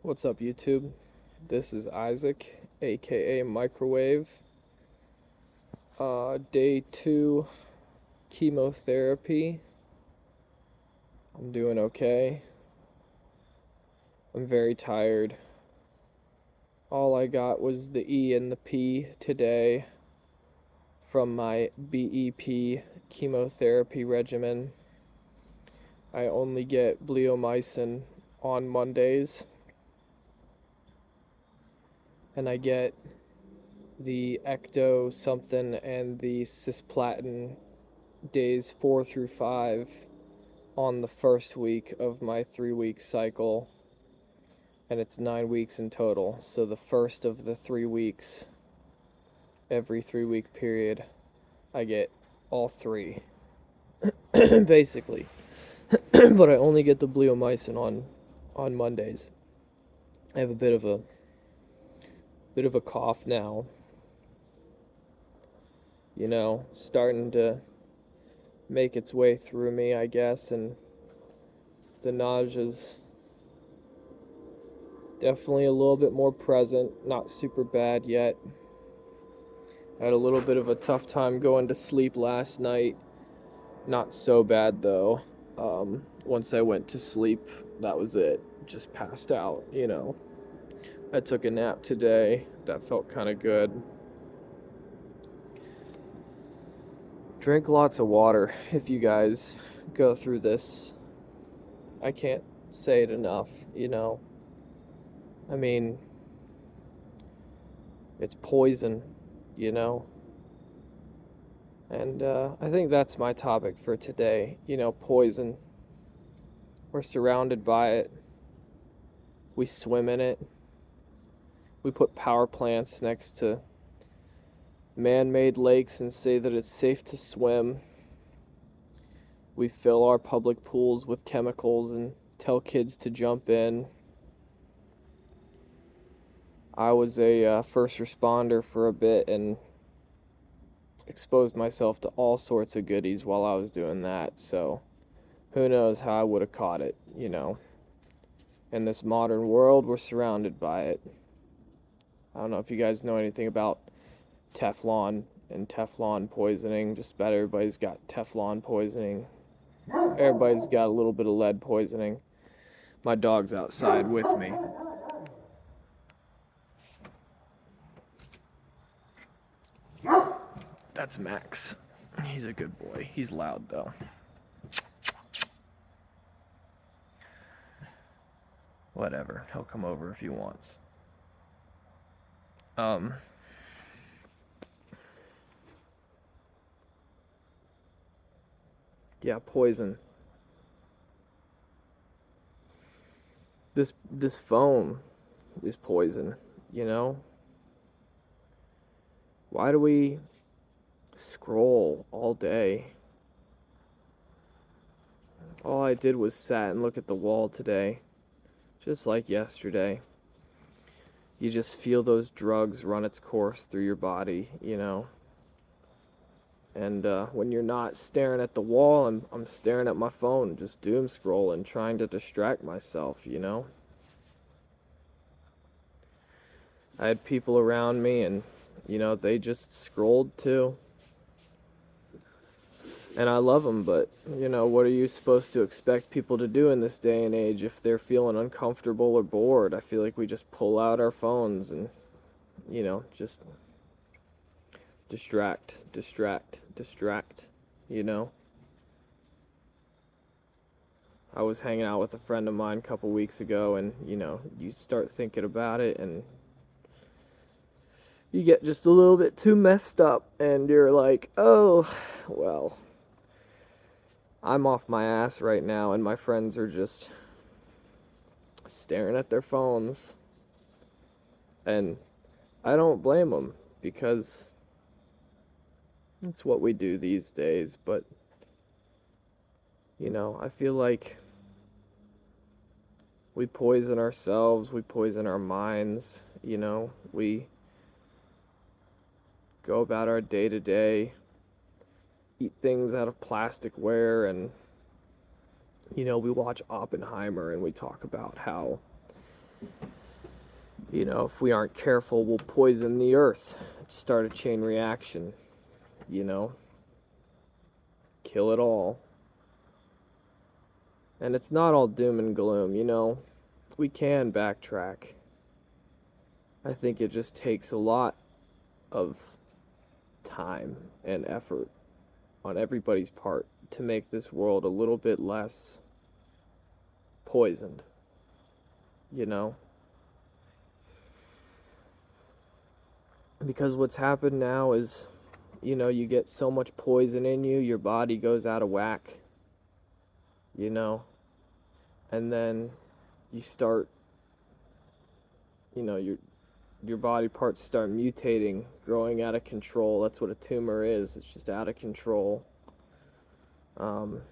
What's up, YouTube? This is Isaac, aka Microwave. Day 2 chemotherapy. I'm doing okay. I'm very tired. All I got was the E and the P today from my BEP chemotherapy regimen. I only get bleomycin on Mondays, and I get the ecto something and the cisplatin days 4 through 5 on the first week of my 3 week cycle, and it's 9 weeks in total. So the first of the 3 weeks, every 3 week period, I get all three, basically. But I only get the bleomycin on Mondays. I have a bit of a cough now. Starting to make its way through me, I guess, and the nausea's definitely a little bit more present, not super bad yet. I had a little bit of a tough time going to sleep last night. Not so bad though. Once I went to sleep, that was it. Just passed out. I took a nap today. That felt kind of good. Drink lots of water if you guys go through this. I can't say it enough. I mean, it's poison, you know? And I think that's my topic for today. Poison. We're surrounded by it. We swim in it. We put power plants next to man made lakes and say that it's safe to swim. We fill our public pools with chemicals and tell kids to jump in. I was a first responder for a bit and exposed myself to all sorts of goodies while I was doing that, so who knows how I would have caught it. In this modern world, we're surrounded by it. I don't know if you guys know anything about Teflon and Teflon poisoning. Just about everybody's got Teflon poisoning. Everybody's got a little bit of lead poisoning. My dog's outside with me. That's Max. He's a good boy. He's loud though. Whatever. He'll come over if he wants. Yeah, poison. This phone is poison, you know? Why do we scroll all day? All I did was sat and look at the wall today, just like yesterday. You just feel those drugs run its course through your body. And when you're not staring at the wall, I'm staring at my phone, just doom scrolling, trying to distract myself. I had people around me, and they just scrolled too. And I love them, but what are you supposed to expect people to do in this day and age if they're feeling uncomfortable or bored? I feel like we just pull out our phones and just distract. I was hanging out with a friend of mine a couple weeks ago, and you start thinking about it, and you get just a little bit too messed up, and you're like, oh, well, I'm off my ass right now, and my friends are just staring at their phones. And I don't blame them, because it's what we do these days. But, I feel like we poison ourselves, we poison our minds, we go about our day to day, eat things out of plasticware, and we watch Oppenheimer and we talk about how If we aren't careful, we'll poison the earth, start a chain reaction, you know, kill it all. And it's not all doom and gloom, we can backtrack. I think it just takes a lot of time and effort on everybody's part to make this world a little bit less poisoned, you know? Because what's happened now is, you get so much poison in you, your body goes out of whack, you know? And then you start, your body parts start mutating, growing out of control. That's what a tumor is. It's just out of control. And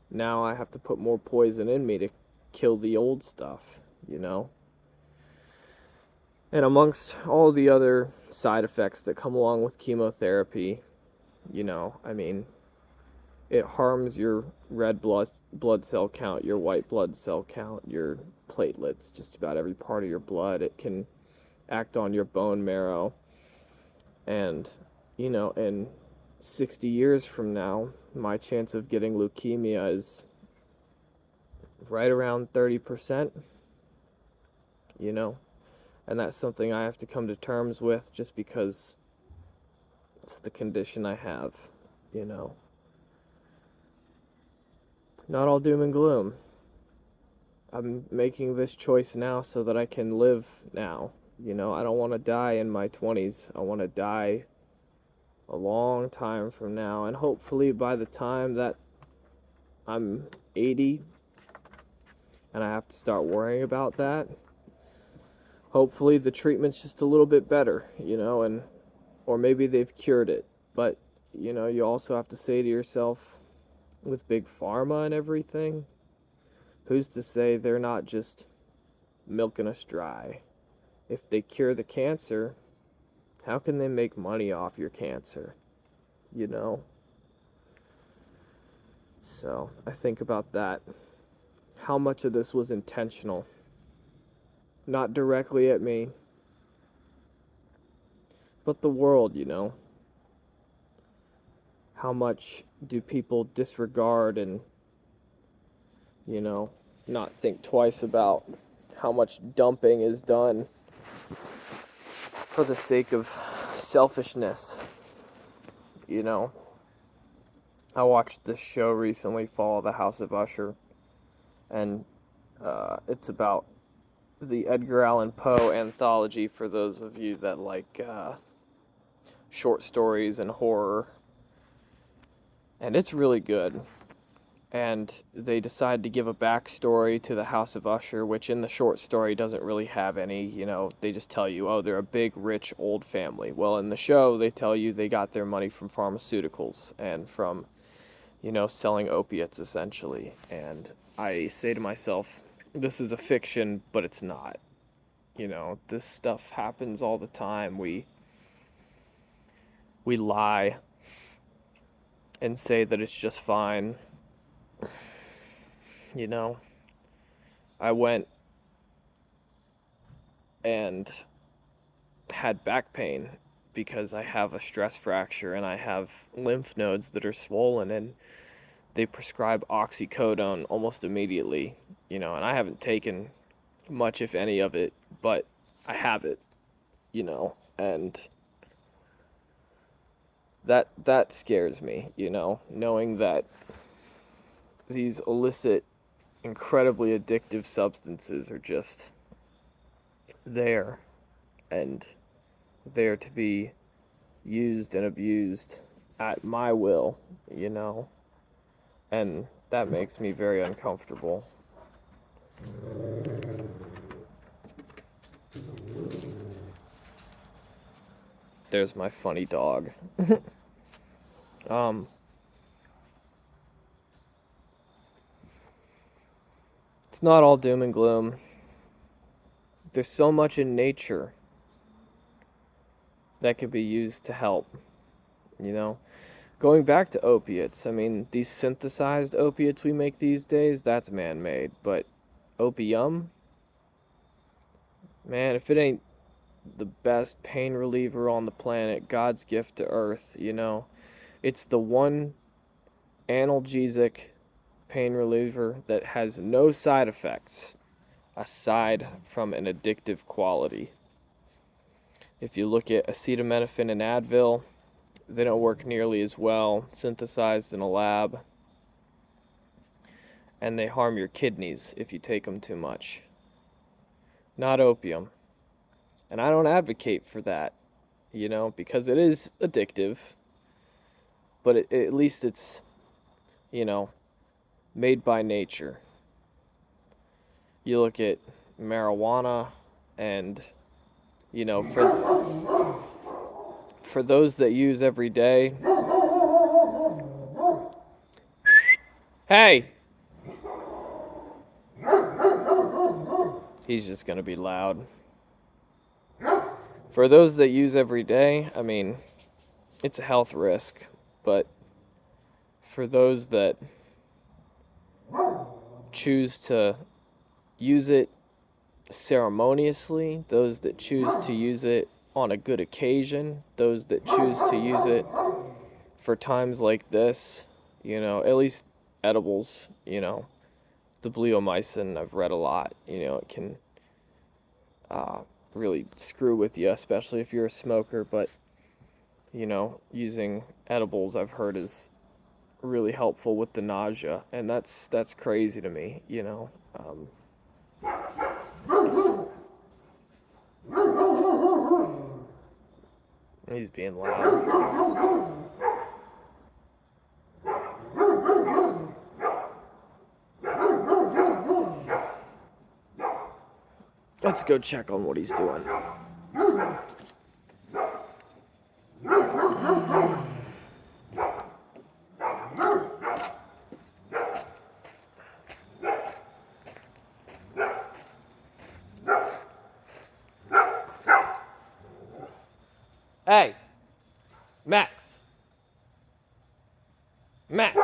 now I have to put more poison in me to kill the old stuff. And amongst all the other side effects that come along with chemotherapy, I mean, it harms your red blood cell count, your white blood cell count, your platelets, just about every part of your blood. It can act on your bone marrow. And, in 60 years from now, my chance of getting leukemia is right around 30%, and that's something I have to come to terms with just because it's the condition I have, you know. Not all doom and gloom. I'm making this choice now so that I can live now. I don't want to die in my 20s. I want to die a long time from now. And hopefully by the time that I'm 80 and I have to start worrying about that, hopefully the treatment's just a little bit better, and or maybe they've cured it. But, you also have to say to yourself, with big pharma and everything, who's to say they're not just milking us dry? If they cure the cancer, how can they make money off your cancer? So I think about that. How much of this was intentional? Not directly at me, but the world. How much do people disregard and, not think twice about how much dumping is done for the sake of selfishness? I watched this show recently, Fall of the House of Usher, and it's about the Edgar Allan Poe anthology for those of you that like short stories and horror. And it's really good. And they decide to give a backstory to the House of Usher, which in the short story doesn't really have any. They just tell you, oh, they're a big, rich, old family. Well, in the show, they tell you they got their money from pharmaceuticals and from, selling opiates, essentially. And I say to myself, this is a fiction, but it's not. This stuff happens all the time. We lie and say that it's just fine. I went and had back pain because I have a stress fracture and I have lymph nodes that are swollen, and they prescribe oxycodone almost immediately, and I haven't taken much, if any, of it, but I have it, and that scares me, knowing that these illicit, incredibly addictive substances are just there and there to be used and abused at my will, and that makes me very uncomfortable. There's my funny dog. um it's not all doom and gloom. There's so much in nature that could be used to help, you know Going back to opiates, I mean, these synthesized opiates we make these days, that's man-made, but opium, man, if it ain't the best pain reliever on the planet, God's gift to earth, it's the one analgesic pain reliever that has no side effects aside from an addictive quality. If you look at acetaminophen and Advil, they don't work nearly as well synthesized in a lab, and they harm your kidneys if you take them too much. Not opium. And I don't advocate for that, because it is addictive, but at least it's, you know, made by nature. You look at marijuana and, for those that use every day, hey, he's just going to be loud. For those that use every day, I mean, it's a health risk, but for those that choose to use it ceremoniously, those that choose to use it on a good occasion, those that choose to use it for times like this, at least edibles, the bleomycin, I've read a lot, it can really screw with you, especially if you're a smoker, but, using edibles I've heard is really helpful with the nausea, and that's crazy to me, He's being loud. Let's go check on what he's doing. Hey, Max. Max.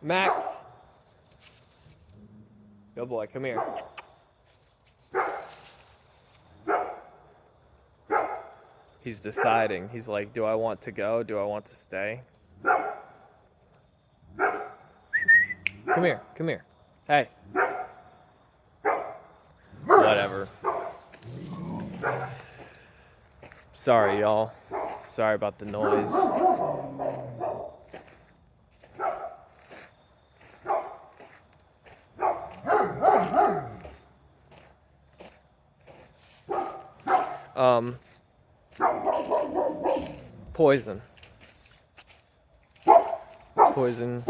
Max. Good boy, come here. He's deciding. He's like, do I want to go? Do I want to stay? Come here, come here. Hey. Whatever. Sorry, y'all. Sorry about the noise. Poison. Poison.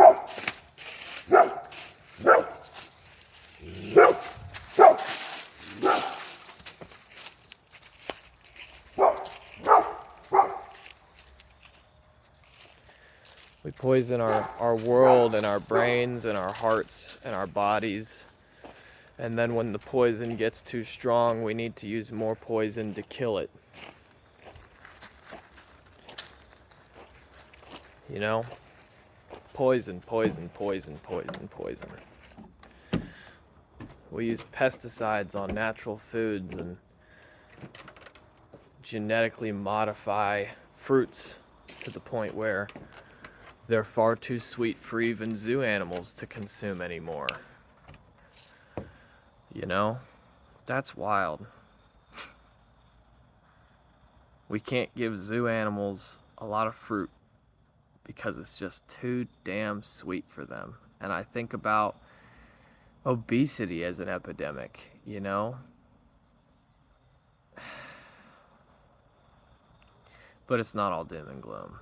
We poison our world and our brains and our hearts and our bodies. And then when the poison gets too strong, we need to use more poison to kill it. Poison, poison, poison, poison, poison. We use pesticides on natural foods and genetically modify fruits to the point where they're far too sweet for even zoo animals to consume anymore. That's wild. We can't give zoo animals a lot of fruit because it's just too damn sweet for them. And I think about obesity as an epidemic, But it's not all doom and gloom.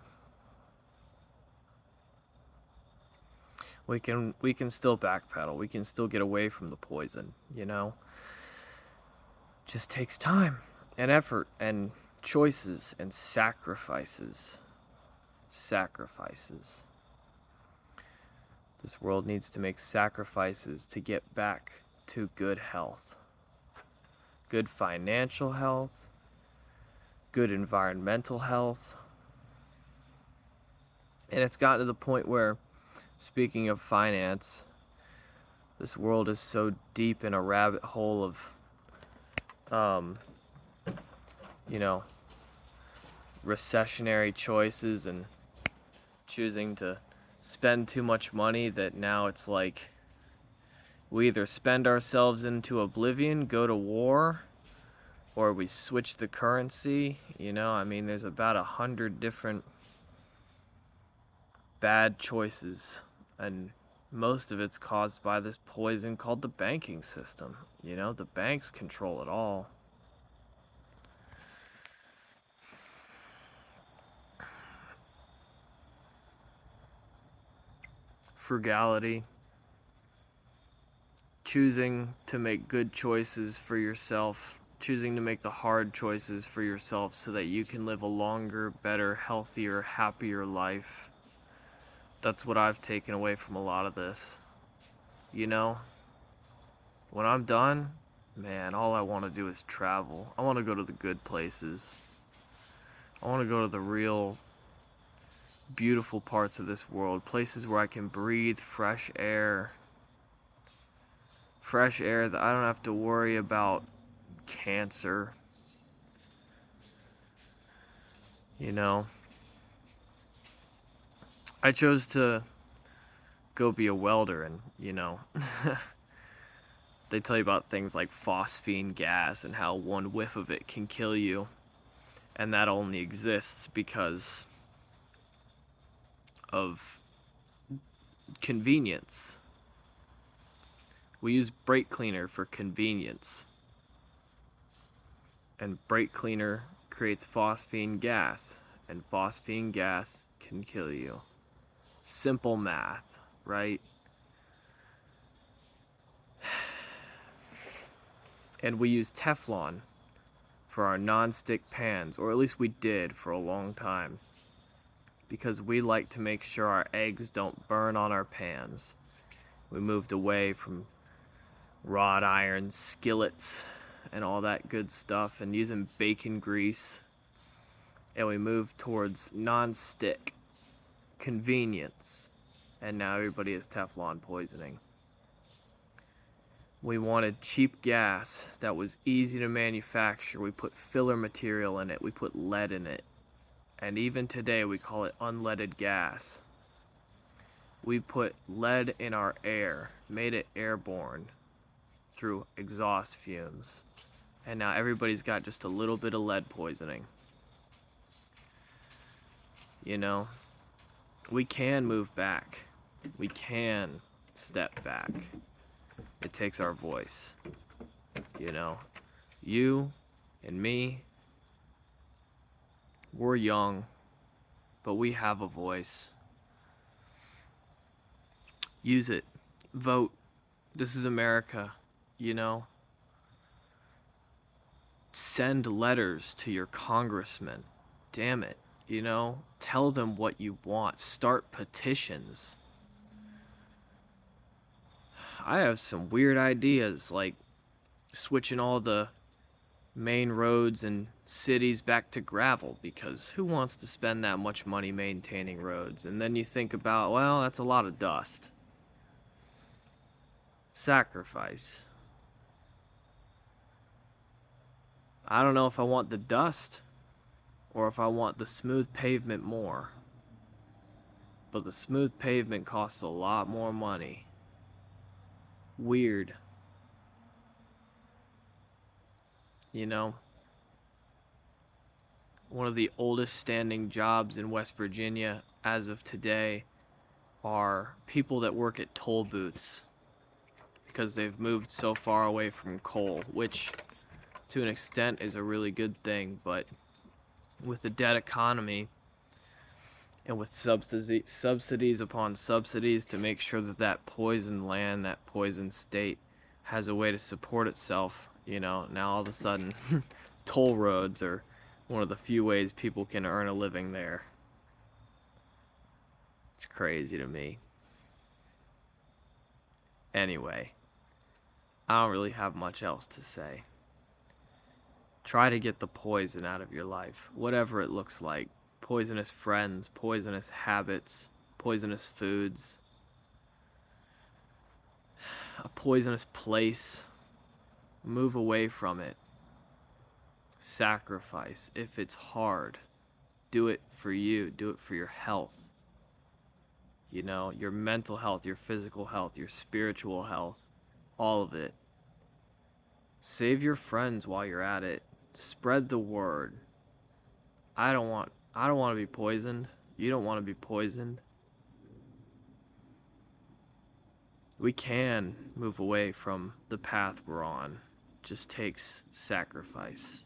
We can still backpedal. We can still get away from the poison, Just takes time and effort and choices and sacrifices. Sacrifices. This world needs to make sacrifices to get back to good health. Good financial health, good environmental health, And it's gotten to the point where, speaking of finance, this world is so deep in a rabbit hole of, um, you know, recessionary choices and choosing to spend too much money that now it's like we either spend ourselves into oblivion, go to war, or we switch the currency. I mean, there's about 100 different bad choices, and most of it's caused by this poison called the banking system. The banks control it all. Frugality, choosing to make good choices for yourself, choosing to make the hard choices for yourself so that you can live a longer, better, healthier, happier life. That's what I've taken away from a lot of this. When I'm done, man, all I want to do is travel. I want to go to the good places. I want to go to the real beautiful parts of this world, places where I can breathe fresh air. Fresh air that I don't have to worry about cancer. I chose to go be a welder, and they tell you about things like phosphine gas and how one whiff of it can kill you. And that only exists because of convenience. We use brake cleaner for convenience. And brake cleaner creates phosphine gas, and phosphine gas can kill you. Simple math, right? And we use Teflon for our non-stick pans, or at least we did for a long time, because we like to make sure our eggs don't burn on our pans. We moved away from wrought iron skillets and all that good stuff and using bacon grease, and we moved towards non-stick convenience, and now everybody has Teflon poisoning. We wanted cheap gas that was easy to manufacture. We put filler material in it. We put lead in it. And even today we call it unleaded gas. We put lead in our air, made it airborne through exhaust fumes. And now everybody's got just a little bit of lead poisoning. We can move back. We can step back. It takes our voice. You and me, we're young, but we have a voice. Use it. Vote. This is America. Send letters to your congressman. Damn it. Tell them what you want. Start petitions. I have some weird ideas, like switching all the main roads and cities back to gravel, because who wants to spend that much money maintaining roads? And then you think about, well, that's a lot of dust. Sacrifice. I don't know if I want the dust or if I want the smooth pavement more. But the smooth pavement costs a lot more money. Weird. One of the oldest standing jobs in West Virginia as of today are people that work at toll booths, because they've moved so far away from coal, which to an extent is a really good thing, but with the debt economy and with subsidies upon subsidies to make sure that poisoned land, that poisoned state has a way to support itself, now all of a sudden toll roads are one of the few ways people can earn a living there. It's crazy to me. Anyway, I don't really have much else to say. Try to get the poison out of your life, whatever it looks like. poisonous friends, poisonous habits, poisonous foods, a poisonous place. Move away from it. Sacrifice. If it's hard, do it for you. Do it for your health. You know, your mental health, your physical health, your spiritual health, all of it. Save your friends while you're at it. Spread the word. I don't want to be poisoned. You don't want to be poisoned. We can move away from the path we're on. It just takes sacrifice.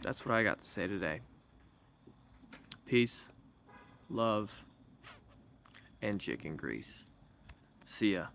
That's what I got to say today. Peace, love, and chicken grease. See ya.